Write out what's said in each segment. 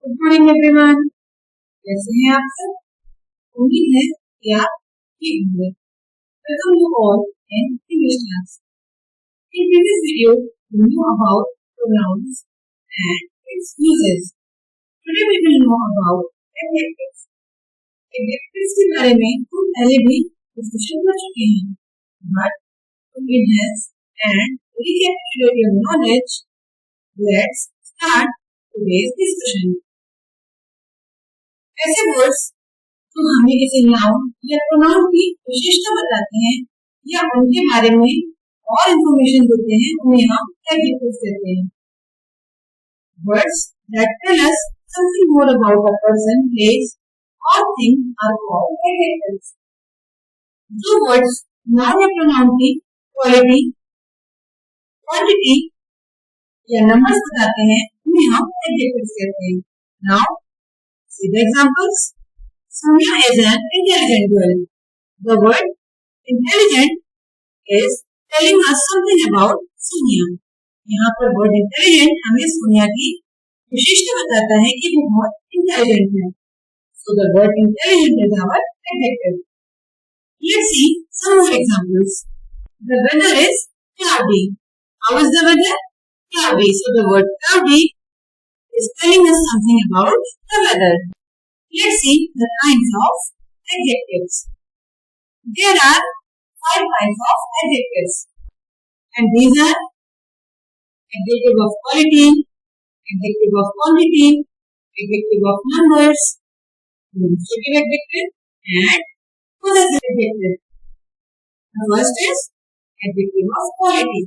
Good morning everyone, कैसे हैं आप सब? उम्मीद है कि आप ठीक होंगे। Welcome you all in English class. In previous video, we knew about pronouns and its uses. Today we will know about adjectives. Adjectives के बारे में हम पहले भी डिस्कशन कर चुके हैं, but to enhance and recapitulate your knowledge, let's start today's discussion. ऐसे वर्ड्स जो हमें किसी नाउन या प्रोनाउन की विशेषता बताते हैं या उनके बारे में और इंफॉर्मेशन देते हैं, उन्हें हम एडजेक्टिव्स कहते हैं। Words that tell us something more about a person, place और थिंग आर कॉल्ड एडजेक्टिव्स। जो वर्ड्स नाउन या प्रोनाउन की क्वालिटी, क्वांटिटी या नंबर्स बताते हैं, उन्हें हम एडजेक्टिव्स कहते हैं। Now see the examples. Sonia is an intelligent girl. The word intelligent is telling us something about Sonia. यहाँ पर word intelligent हमें सोनिया की विशेषता बताता है कि वो बहुत इंटेलिजेंट है। So the word intelligent is our adjective. Let's see some more examples. The weather is cloudy. How is the weather? Cloudy. So the word cloudy is telling us something about the weather. Let's see the kinds of adjectives. There are 5 kinds of adjectives, and these are adjective of quality, adjective of quantity, adjective of numbers, demonstrative adjective, and possessive adjective. The first is adjective of quality.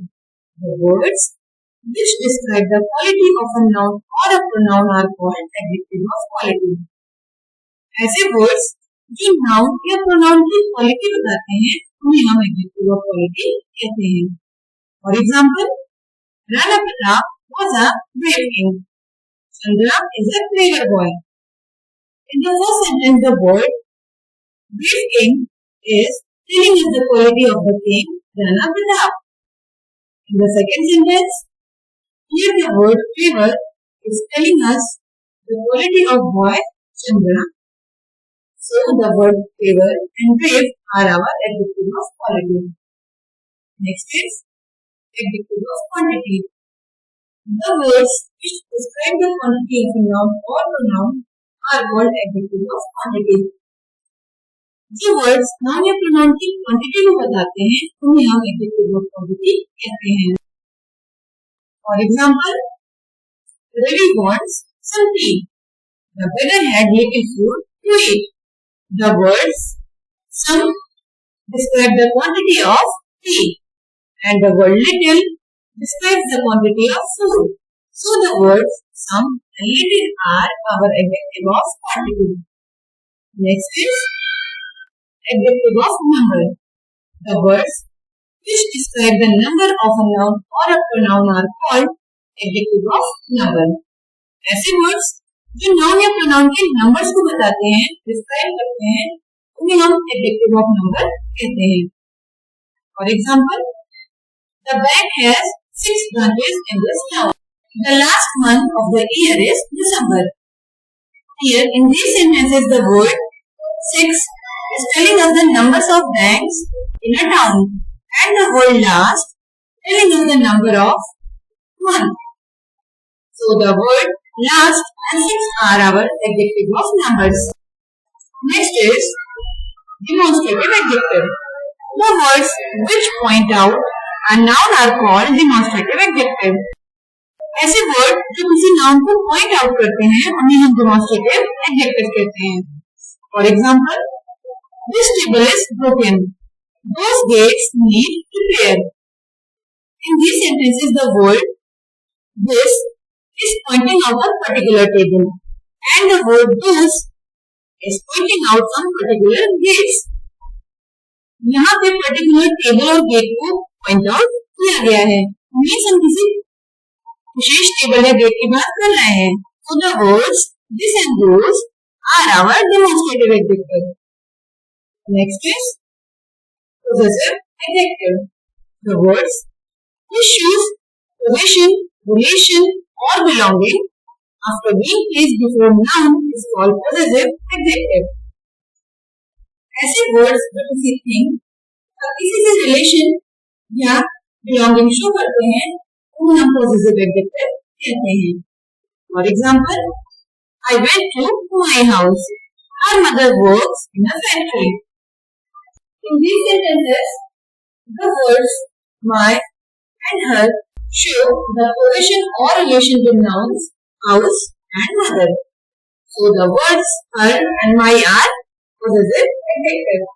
The words which describe the quality of a noun or a pronoun are called adjective of quality. ऐसे words जो noun या pronoun की quality बताते हैं, उन्हें हम adjective of quality कहते हैं। For example, Rana Pratap was a brave king. Chandra is a clever boy. In the first sentence, the word brave king is telling us the quality of the king Rana Pratap. In the second sentence, here the word clever is telling us the quality of boy Chandra. So the word clever and brave are our adjective of quality. Next is adjective of quantity. The words which describe the quantity of a noun or pronoun are called adjective of quantity. जो words noun या pronoun की quantity को बताते हैं, उन्हें हम adjective of quantity कहते हैं। For example, Ravi wants some tea. The beggar had little food to eat. The words some describe the quantity of tea and the word little describes the quantity of food. So the words some and little are our adjective of quantity. Next is adjective of number. The words which describe the number of a noun or a pronoun are called adjective of number. ऐसे words जो noun या pronoun के numbers को बताते हैं, describe करते हैं, उन्हें हम एडजेक्टिव ऑफ नंबर कहते हैं। For example, the bank has 6 branches in this town. The last month of the year is December. Here in these sentences the word 6 is telling us the numbers of banks in a town and the word last telling us the number of month. So the word last and 6 are our adjective of numbers. Next is demonstrative adjective. The words which point out a noun are called demonstrative adjective. ऐसे word जो किसी noun को point out करते हैं, उन्हें हम demonstrative adjective कहते हैं। For example, this table is broken. Those gates need repair. In these sentences, the word this is pointing out a particular table and the word those is pointing out some particular gates. यहाँ पे particular table और gate को point out किया गया है। Means हम किसी विशेष table या गेट की बात कर रहे हैं। So the words this and those are our demonstrative adjective. Next is possessive adjective. The words which shows possession, relation or belonging after being placed before noun is called possessive adjective. ऐसे words जो किसी thing और किसी से relation या belonging show करते हैं उन्हें हम possessive adjective कहते हैं. For example, I went to my house. Our mother works in a factory. In these sentences, the words my and her show the position or relation to nouns house and mother. So the words her and my are possessive adjectives.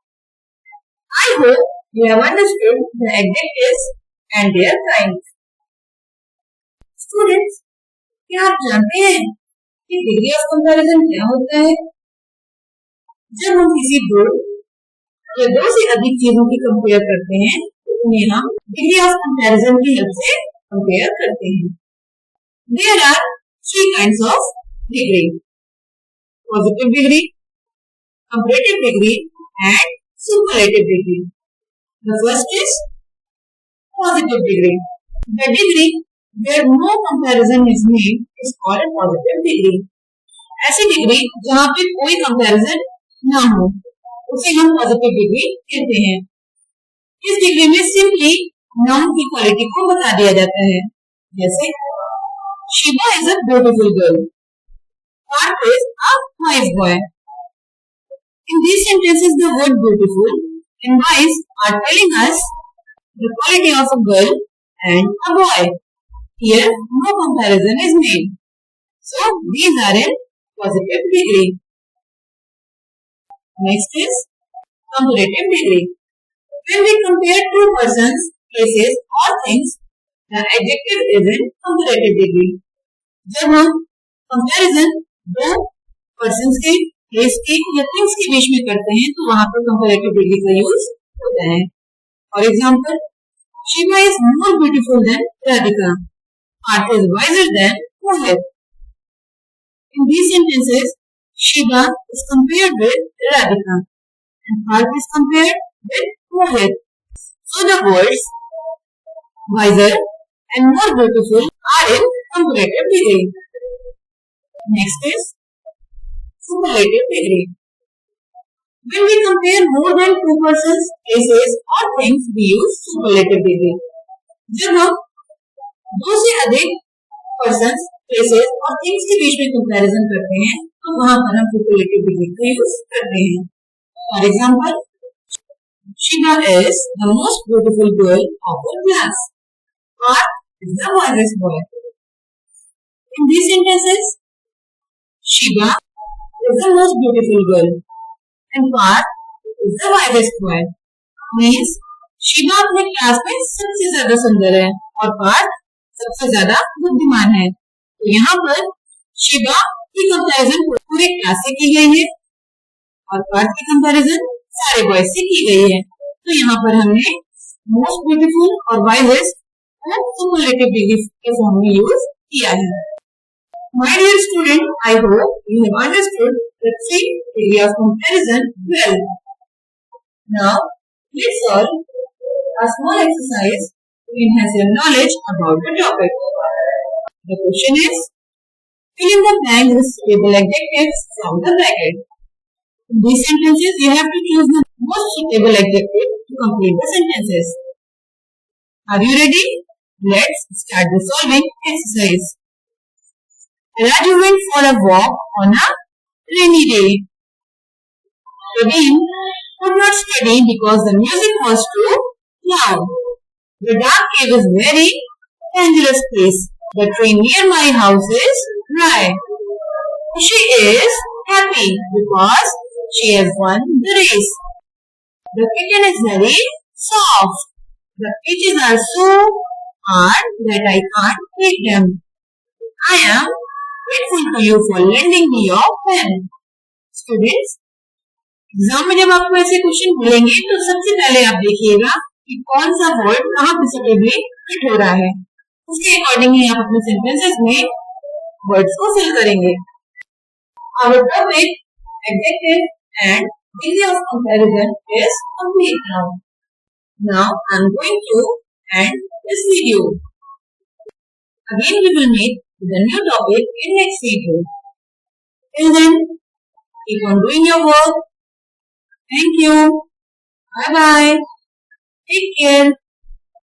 I hope you have understood the adjectives and their kinds. Students, क्या आप जानते हैं कि degree of comparison क्या होता है? जब हम किसी दो या दो से अधिक चीजों की कंपेयर करते हैं तो उन्हें हम डिग्री ऑफ कंपैरिजन की हेल्प से कंपेयर करते हैं. There are three kinds of degree: positive degree, comparative degree, and superlative degree. The first is positive degree. The degree where no comparison is made is called a positive degree. ऐसी degree जहाँ पे कोई comparison ना हो उसे हम positive degree कहते हैं. इस डिग्री में सिंपली नाउन की क्वालिटी को बता दिया जाता है. जैसे Shiva is a beautiful girl, Parth is a nice boy. In these sentences the word beautiful and nice are telling us the quality of a girl and a boy. Here no comparison is made, so these are in positive degree. Next is comparative degree. When we compare two persons, places or things, the adjective is in comparative degree. जब हम comparison दो persons के, place के या things के बीच में करते हैं तो वहाँ पर comparative degree का use होता है. For example, Shiva is more beautiful than Radhika. Parth is wiser than Mohit. In these sentences, Shiva is compared with Radhika and Parth is compared with Mohit. So the words wiser and more beautiful are in comparative degree. Next is superlative degree. When we compare more than two persons, places or things, we use superlative degree. जब हम दो से अधिक persons, places और things के बीच में comparison करते हैं तो वहाँ पर हम superlative degree का यूज करते हैं. For example, Shiva is the most beautiful girl of her class. Parth is the wisest boy. In these sentences, Shiva is the most beautiful girl and Parth is the wisest boy. Means Shiva अपने class में सबसे ज्यादा सुंदर है और पार्थ सबसे ज्यादा बुद्धिमान है. तो यहाँ पर शिवा की कंपैरिजन पूरे क्लास से की गई है और पार्थ की कंपैरिजन सारे बॉयज से की गई है. तो यहाँ पर हमने मोस्ट ब्यूटीफुल और वाइजेस्ट को सुपरलेटिव डिग्री के फॉर्म में यूज किया है. My dear student, I hope you have understood the three degree of comparison well. Now, let's solve a small exercise to enhance your knowledge about the topic. The question is, fill in the blank with suitable adjectives from the bracket. In these sentences, you have to choose the most suitable adjective to complete the sentences. Are you ready? Let's start the solving exercise. Raju went for a walk on a rainy day. Praveen could not study because the music was too loud. The dark cave is very dangerous place. The train near my house is dry. She is happy because she has won the race. The kitten is very soft. The peaches are so hard that I can't eat them. I am grateful to you for lending me your pen. Students, exam में जब आपको ऐसे question मिलेंगे तो सबसे पहले आप देखिएगा कि कौन सा वर्ड कहाँ पे सुटेबली फिट हो रहा है. उसके अकॉर्डिंग ही आप अपने सेंटेंसेस में वर्ड्स को फिल करेंगे. Our topic, adjective and degree of comparison is complete now. Now I am going to end this video. Again we will meet with a new topic in next video. Till then, keep on doing your work. Thank you. Bye bye. Take care.